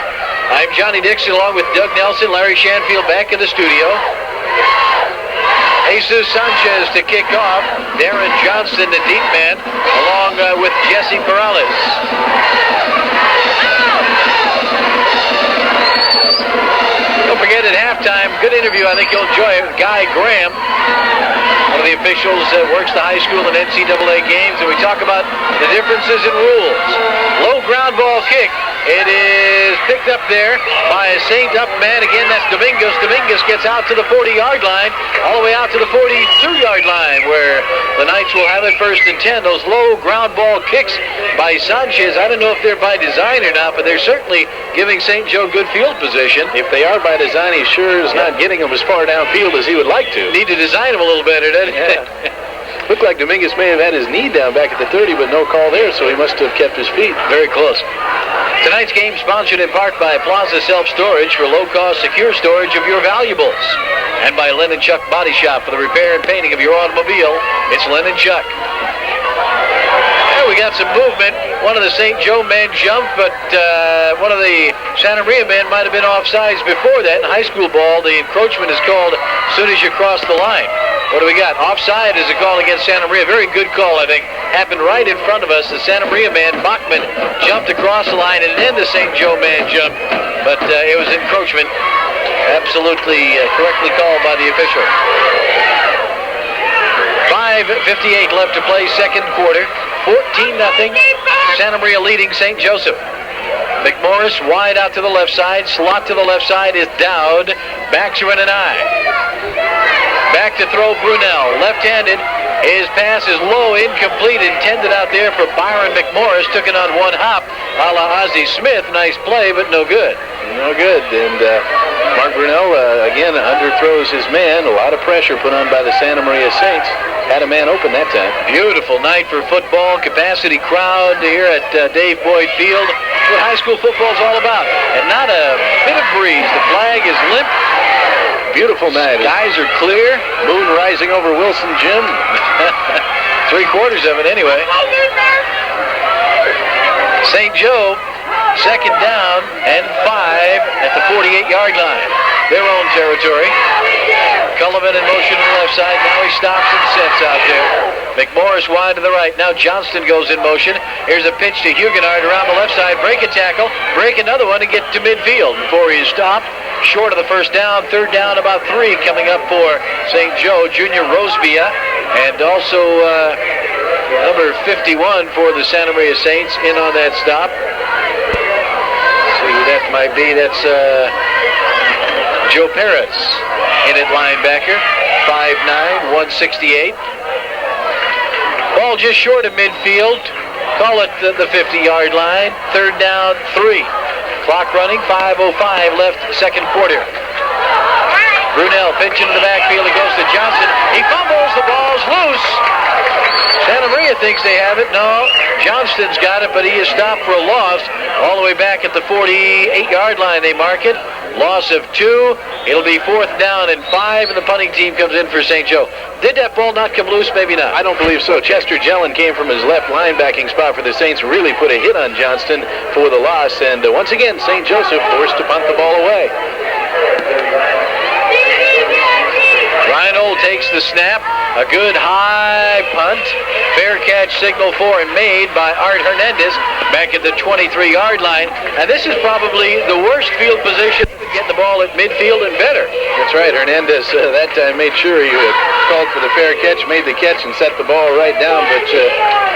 I'm Johnny Dixon along with Doug Nelson, Larry Shanfield back in the studio. Jesus Sanchez to kick off. Darren Johnston, the deep man, along with Jesse Perales. Don't forget at halftime, good interview, I think you'll enjoy it, with Guy Graham, one of the officials that works the high school and NCAA games, and we talk about the differences in rules. Low ground ball kick. It is picked up there by a Saint up man. Again, that's Dominguez. Dominguez gets out to the 40-yard line, all the way out to the 42-yard line, where the Knights will have it 1st and 10. Those low ground ball kicks by Sanchez, I don't know if they're by design or not, but they're certainly giving St. Joe good field position. If they are by design, he sure is not getting them as far downfield as he would like to. Need to design them a little better, doesn't it? Yeah. Looked like Dominguez may have had his knee down back at the 30, but no call there, so he must have kept his feet. Very close. Tonight's game sponsored in part by Plaza Self-Storage for low-cost, secure storage of your valuables. And by Len & Chuck Body Shop for the repair and painting of your automobile. It's Len & Chuck. There we got some movement. One of the St. Joe men jumped, but one of the Santa Maria men might have been offsides before that. In high school ball, the encroachment is called as soon as you cross the line. What do we got? Offside is a call against Santa Maria. Very good call, I think. Happened right in front of us. The Santa Maria man, Bachman, jumped across the line, and then the St. Joe man jumped. But it was encroachment. Absolutely correctly called by the official. 5 5:58 left to play, second quarter. 14-0. Santa Maria leading St. Joseph. McMorris wide out to the left side. Slot to the left side is Dowd. Backs are in an eye. Back to throw Brunel. Left-handed. His pass is low, incomplete, intended out there for Byron McMorris. Took it on one hop, a la Ozzie Smith. Nice play, but no good. No good. And Mark Brunel, again, underthrows his man. A lot of pressure put on by the Santa Maria Saints. Had a man open that time. Beautiful night for football. Capacity crowd here at Dave Boyd Field. That's what high school football is all about. And not a bit of breeze. The flag is limp. Beautiful night. Skies are clear. Moon rising over Wilson Gym. 3/4 of it anyway. St. Joe, second down and 5 at the 48-yard line. Their own territory. Cullivan in motion to the left side. Now he stops and sets out there. McMorris wide to the right. Now Johnston goes in motion. Here's a pitch to Huguenard around the left side. Break a tackle. Break another one to get to midfield before he is stopped. Short of the first down. Third down, about 3 coming up for St. Joe. Junior Rosebia. And also number 51 for the Santa Maria Saints in on that stop. Let's see who that might be. That's Joe Perez in at linebacker. 5'9", 168. Ball just short of midfield. Call it the 50-yard line. Third down, 3. Clock running, 5:05 left, second quarter. Brunel pitching to the backfield. It goes to Johnson. He fumbles. The ball's loose. Santa Maria thinks they have it. No, Johnston's got it, but he is stopped for a loss. All the way back at the 48-yard line, they mark it. Loss of 2. It'll be fourth down and 5, and the punting team comes in for St. Joe. Did that ball not come loose? Maybe not. I don't believe so. Chester Jellin came from his left linebacking spot for the Saints, really put a hit on Johnston for the loss, and once again, St. Joseph forced to punt the ball away. Ryan Old takes the snap. A good high punt. Fair catch signal for and made by Art Hernandez back at the 23-yard line. And this is probably the worst field position to get the ball at midfield and better. That's right. Hernandez that time made sure he called for the fair catch, made the catch, and set the ball right down. But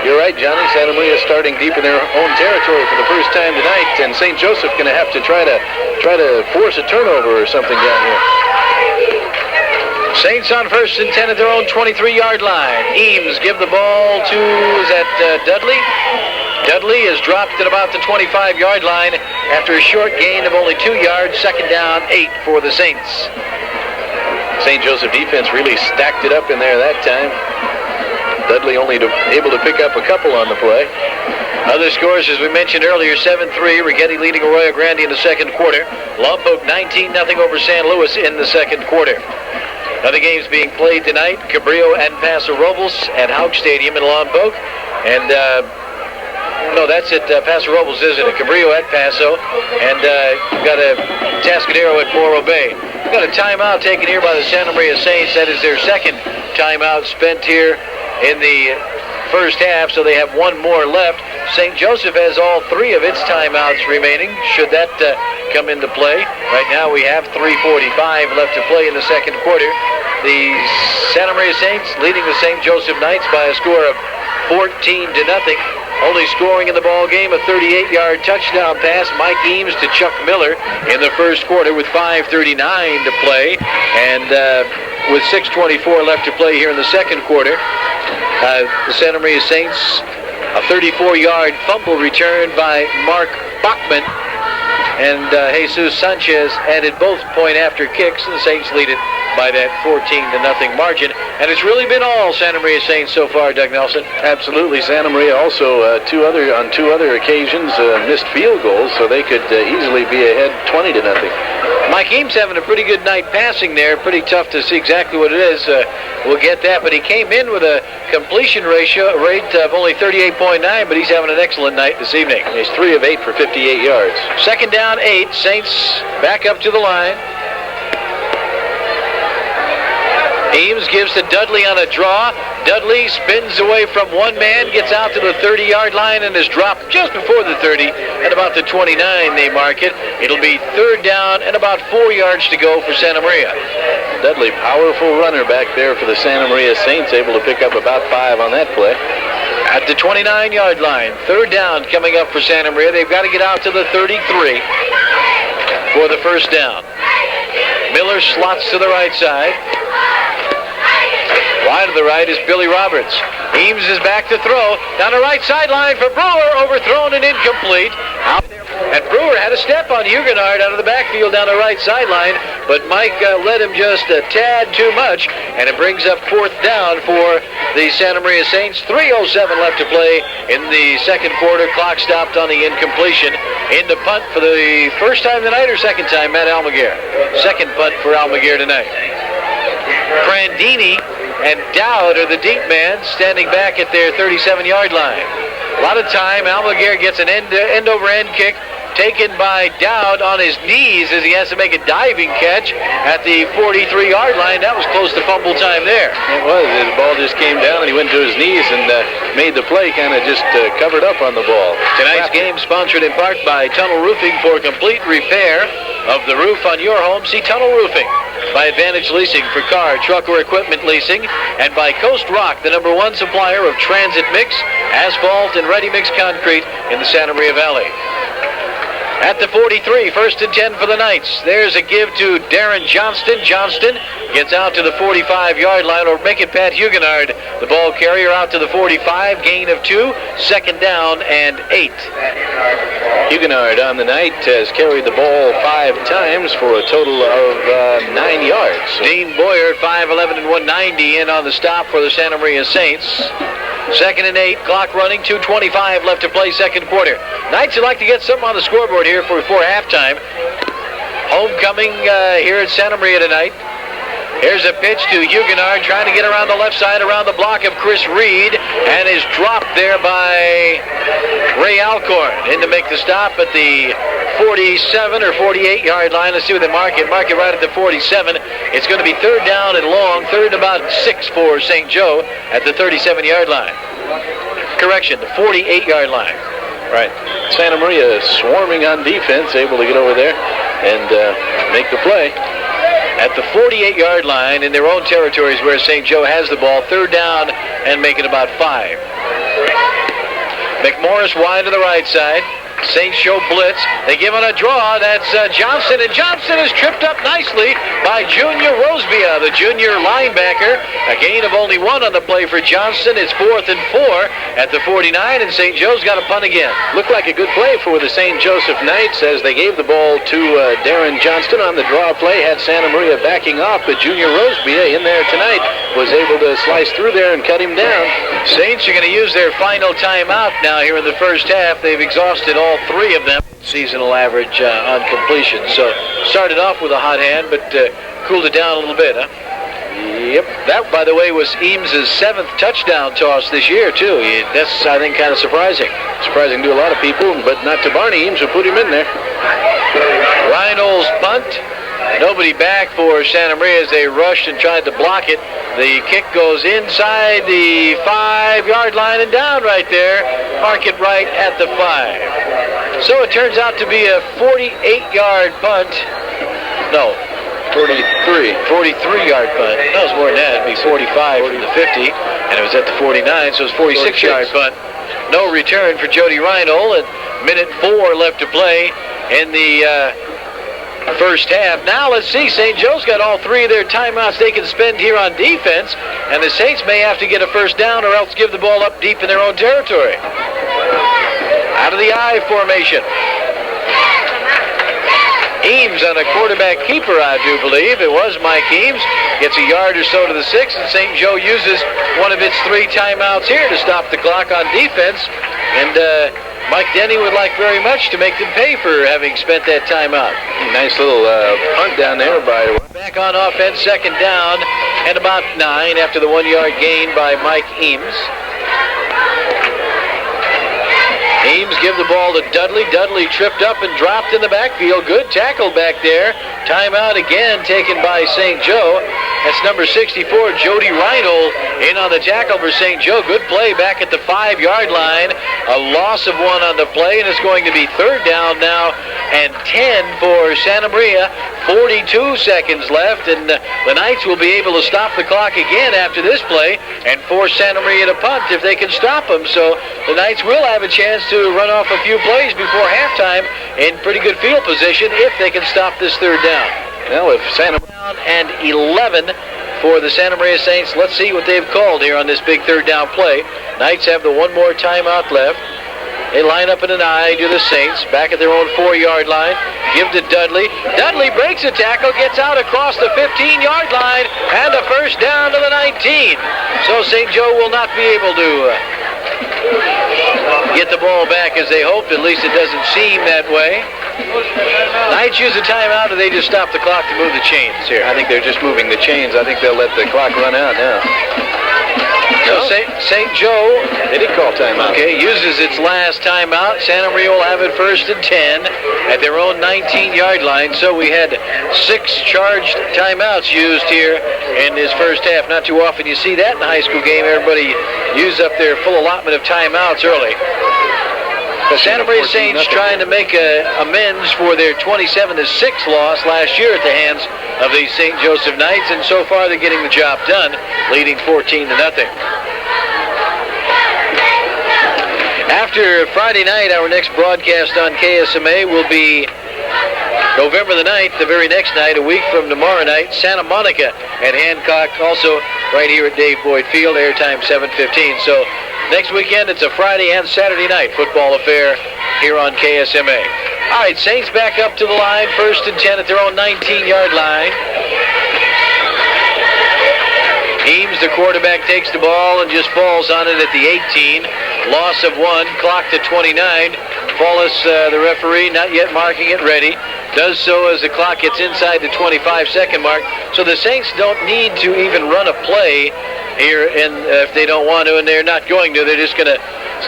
you're right, Johnny. Santa Maria starting deep in their own territory for the first time tonight, and St. Joseph going to have to try to force a turnover or something down here. Saints on first and 10 at their own 23-yard line. Eames give the ball to, Dudley? Dudley is dropped at about the 25-yard line after a short gain of only 2 yards. Second down, 8 for the Saints. St. Joseph defense really stacked it up in there that time. Dudley only able to pick up a couple on the play. Other scores, as we mentioned earlier, 7-3. Rigetti leading Arroyo Grande in the second quarter. Lompoc 19-0 over San Luis in the second quarter. Other games being played tonight, Cabrillo and Paso Robles at Houck Stadium in Lompoc. And, no, that's at Paso Robles, isn't it? Cabrillo at Paso. And you've got a Tascadero at Morro Bay. We've got a timeout taken here by the Santa Maria Saints. That is their second timeout spent here in the first half, so they have one more left. St. Joseph has all 3 of its timeouts remaining, should that come into play. Right now we have 3:45 left to play in the second quarter. The Santa Maria Saints leading the St. Joseph Knights by a score of 14-0. Only scoring in the ball game, a 38-yard touchdown pass, Mike Eames to Chuck Miller in the first quarter with 5:39 to play. And with 6:24 left to play here in the second quarter, the Santa Maria Saints, a 34-yard fumble return by Mark Bachman, and Jesus Sanchez added both point-after kicks, and the Saints lead it by that 14-0 margin. And it's really been all Santa Maria Saints so far, Doug Nelson. Absolutely. Santa Maria also on two other occasions missed field goals, so they could easily be ahead 20-0. Mike Eames having a pretty good night passing there. Pretty tough to see exactly what it is. We'll get that. But he came in with a completion rate of only 38.9, but he's having an excellent night this evening. He's 3 of 8 for 58 yards. Second down, 8. Saints back up to the line. Ames gives to Dudley on a draw. Dudley spins away from one man, gets out to the 30-yard line, and is dropped just before the 30. At about the 29, they mark it. It'll be third down and about 4 yards to go for Santa Maria. Dudley, powerful runner back there for the Santa Maria Saints, able to pick up about 5 on that play. At the 29-yard line, third down coming up for Santa Maria. They've got to get out to the 33 for the first down. Miller slots to the right side. Wide to the right is Billy Roberts. Eames is back to throw. Down the right sideline for Brewer. Overthrown and incomplete. And Brewer had a step on Huguenard out of the backfield down the right sideline, but Mike led him just a tad too much, and it brings up fourth down for the Santa Maria Saints. 3:07 left to play in the second quarter. Clock stopped on the incompletion. In the punt for the first time tonight or second time, Matt Almaguer. Second punt for Almaguer tonight. Prandini and Dowd are the deep man standing back at their 37-yard line. A lot of time, Almaguer gets an end-over-end kick taken by Dowd on his knees as he has to make a diving catch at the 43-yard line. That was close to fumble time there. It was. The ball just came down and he went to his knees and made the play, kind of just covered up on the ball. Tonight's game sponsored in part by Tunnel Roofing. For complete repair of the roof on your home, see Tunnel Roofing. By Advantage Leasing for car, truck, or equipment leasing, and by Coast Rock, the #1 supplier of transit mix, asphalt, and ready-mix concrete in the Santa Maria Valley. At the 43, first and 10 for the Knights. There's a give to Darren Johnston. Johnston gets out to the 45-yard line, or make it Pat Huguenard, the ball carrier, out to the 45, gain of 2, second down and 8. Huguenard on the night has carried the ball 5 times for a total of 9 yards. Dean Boyer, 5'11" and 190 in on the stop for the Santa Maria Saints. Second and 8, clock running, 2:25 left to play second quarter. Knights would like to get something on the scoreboard here before halftime. Homecoming here at Santa Maria tonight. Here's a pitch to Huguenard, trying to get around the left side, around the block of Chris Reed, and is dropped there by Ray Alcorn. In to make the stop at the 47 or 48-yard line. Let's see what they mark it. Mark it right at the 47. It's going to be third down and long, third and about 6 for St. Joe at the 37-yard line. Correction, the 48-yard line. Right. Santa Maria swarming on defense, able to get over there and make the play. At the 48-yard line in their own territories where St. Joe has the ball, third down and make it about 5. McMorris wide to the right side. Saints show blitz. They give it a draw. That's Johnson, and Johnson is tripped up nicely by Junior Rosebia, the junior linebacker. A gain of only 1 on the play for Johnson. It's 4th and 4 at the 49, and St. Joe's got a punt again. Looked like a good play for the St. Joseph Knights as they gave the ball to Darren Johnston on the draw play. Had Santa Maria backing off, but Junior Rosebia in there tonight was able to slice through there and cut him down. Saints are going to use their final timeout now here in the first half. They've exhausted all 3 of them. Seasonal average on completion. So started off with a hot hand, but cooled it down a little bit, huh? Yep. That, by the way, was Eames' 7th touchdown toss this year, too. That's, I think, kind of surprising. Surprising to a lot of people, but not to Barney Eames, who put him in there. Reinhold's punt. Nobody back for Santa Maria as they rushed and tried to block it. The kick goes inside the 5-yard line and down right there. Mark it right at the 5. So it turns out to be a 48-yard punt. No. 43-yard punt. No, it's more than that. It'd be 45 from the 50, and it was at the 49, so it's 46-yard punt. No return for Jody Reinhold, and minute 4 left to play in the first half. Now let's see. St. Joe's got all 3 of their timeouts they can spend here on defense, and the Saints may have to get a first down or else give the ball up deep in their own territory. Out of the I formation. Eames on a quarterback keeper, I do believe. It was Mike Eames. Gets a yard or so to the 6, and St. Joe uses one of its 3 timeouts here to stop the clock on defense. And Mike Denny would like very much to make them pay for having spent that timeout. Nice little punt down there by... Back on offense, second down, and about 9 after the 1-yard gain by Mike Eames. Eames Eames give the ball to Dudley. Dudley tripped up and dropped in the backfield. Good tackle back there. Timeout again taken by St. Joe. That's number 64, Jody Reinhold, in on the tackle for St. Joe. Good play back at the 5-yard line. A loss of 1 on the play, and it's going to be 3rd down now and 10 for Santa Maria. 42 seconds left, and the Knights will be able to stop the clock again after this play and force Santa Maria to punt if they can stop them. So the Knights will have a chance to run off a few plays before halftime in pretty good field position if they can stop this 3rd down. Well, if Santa Down and 11 for the Santa Maria Saints. Let's see what they've called here on this big 3rd down play. Knights have the one more timeout left. They line up in an eye to the Saints, back at their own 4-yard line. Give to Dudley. Dudley breaks a tackle, gets out across the 15-yard line, and a 1st down to the 19. So St. Joe will not be able to get the ball back as they hoped. At least it doesn't seem that way. Knights use a timeout, or they just stop the clock to move the chains here? I think they're just moving the chains. I think they'll let the clock run out now. So St. Joe, They did call timeout. okay, uses its last timeout. Santa Maria will have it 1st and 10 at their own 19-yard line. So we had 6 charged timeouts used here in this first half. Not too often you see that in a high school game. Everybody use up their full allotment of timeouts early. The Santa Maria Saints trying to make amends for their 27-6 loss last year at the hands of the St. Joseph Knights, and so far they're getting the job done, leading 14-0. After Friday night, our next broadcast on KSMA will be November the 9th, the very next night, a week from tomorrow night, Santa Monica at Hancock, also right here at Dave Boyd Field, airtime 7:15. So next weekend, it's a Friday and Saturday night football affair here on KSMA. All right, Saints back up to the line, 1st and 10 at their own 19-yard line. Eames, the quarterback, takes the ball and just falls on it at the 18. Loss of 1, clock to 29. Paulus, the referee, not yet marking it ready. Does so as the clock gets inside the 25-second mark. So the Saints don't need to even run a play here if they don't want to, and they're not going to. They're just going to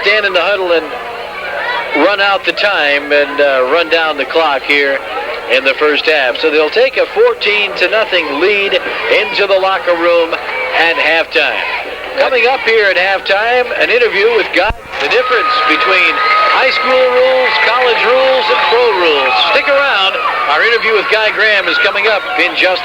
stand in the huddle and run out the time and run down the clock here in the first half. So they'll take a 14-0 lead into the locker room at halftime. Coming up here at halftime, an interview with Guy. The difference between high school rules, college rules, and pro rules. Stick around. Our interview with Guy Graham is coming up in just